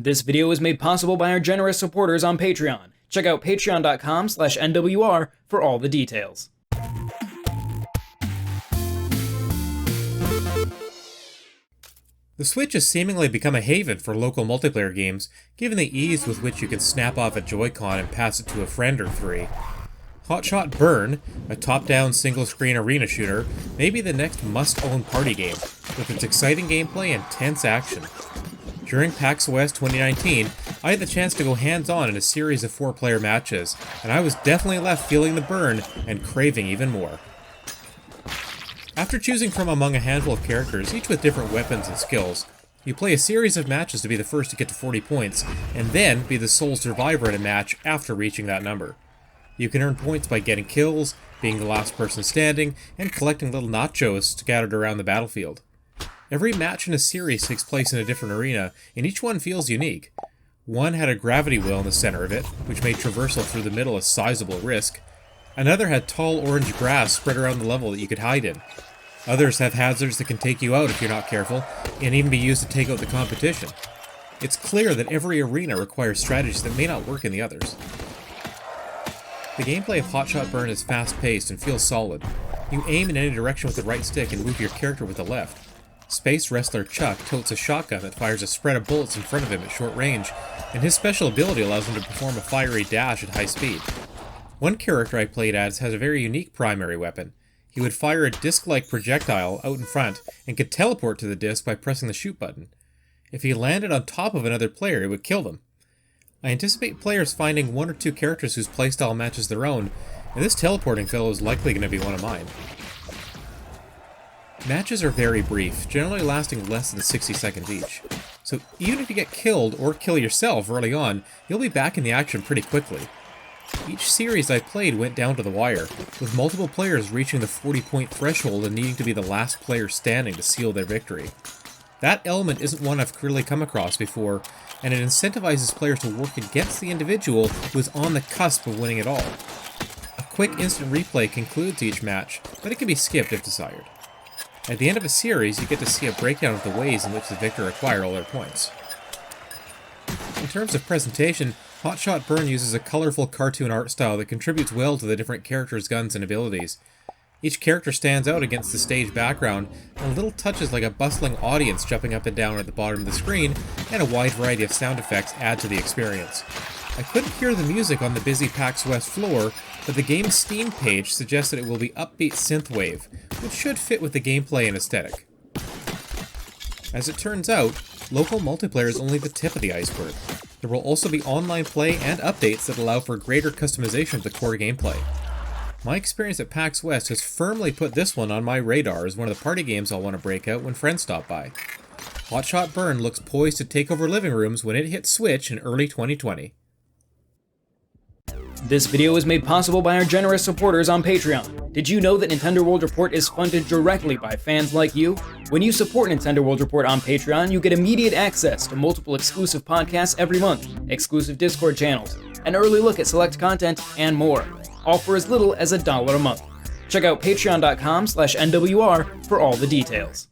This video is made possible by our generous supporters on Patreon. Check out patreon.com/NWR for all the details. The Switch has seemingly become a haven for local multiplayer games, given the ease with which you can snap off a Joy-Con and pass it to a friend or three. Hotshot Burn, a top-down single-screen arena shooter, may be the next must-own party game, with its exciting gameplay and tense action. During PAX West 2019, I had the chance to go hands-on in a series of 4-player matches, and I was definitely left feeling the burn and craving even more. After choosing from among a handful of characters, each with different weapons and skills, you play a series of matches to be the first to get to 40 points, and then be the sole survivor in a match after reaching that number. You can earn points by getting kills, being the last person standing, and collecting little nachos scattered around the battlefield. Every match in a series takes place in a different arena, and each one feels unique. One had a gravity well in the center of it, which made traversal through the middle a sizable risk. Another had tall orange grass spread around the level that you could hide in. Others have hazards that can take you out if you're not careful, and even be used to take out the competition. It's clear that every arena requires strategies that may not work in the others. The gameplay of Hotshot Burn is fast-paced and feels solid. You aim in any direction with the right stick and move your character with the left. Space Wrestler Chuck totes a shotgun that fires a spread of bullets in front of him at short range, and his special ability allows him to perform a fiery dash at high speed. One character I played as has a very unique primary weapon. He would fire a disc-like projectile out in front and could teleport to the disc by pressing the shoot button. If he landed on top of another player, it would kill them. I anticipate players finding one or two characters whose playstyle matches their own, and this teleporting fellow is likely going to be one of mine. Matches are very brief, generally lasting less than 60 seconds each. So even if you get killed or kill yourself early on, you'll be back in the action pretty quickly. Each series I played went down to the wire, with multiple players reaching the 40-point threshold and needing to be the last player standing to seal their victory. That element isn't one I've clearly come across before, and it incentivizes players to work against the individual who is on the cusp of winning it all. A quick instant replay concludes each match, but it can be skipped if desired. At the end of a series, you get to see a breakdown of the ways in which the victor acquire all their points. In terms of presentation, Hotshot Burn uses a colorful cartoon art style that contributes well to the different characters' guns and abilities. Each character stands out against the stage background, and little touches like a bustling audience jumping up and down at the bottom of the screen, and a wide variety of sound effects add to the experience. I couldn't hear the music on the busy PAX West floor, but the game's Steam page suggests that it will be upbeat synthwave, which should fit with the gameplay and aesthetic. As it turns out, local multiplayer is only the tip of the iceberg. There will also be online play and updates that allow for greater customization of the core gameplay. My experience at PAX West has firmly put this one on my radar as one of the party games I'll want to break out when friends stop by. Hotshot Burn looks poised to take over living rooms when it hits Switch in early 2020. This video is made possible by our generous supporters on Patreon. Did you know that Nintendo World Report is funded directly by fans like you? When you support Nintendo World Report on Patreon, you get immediate access to multiple exclusive podcasts every month, exclusive Discord channels, an early look at select content, and more, all for as little as $1 a month. Check out patreon.com/NWR for all the details.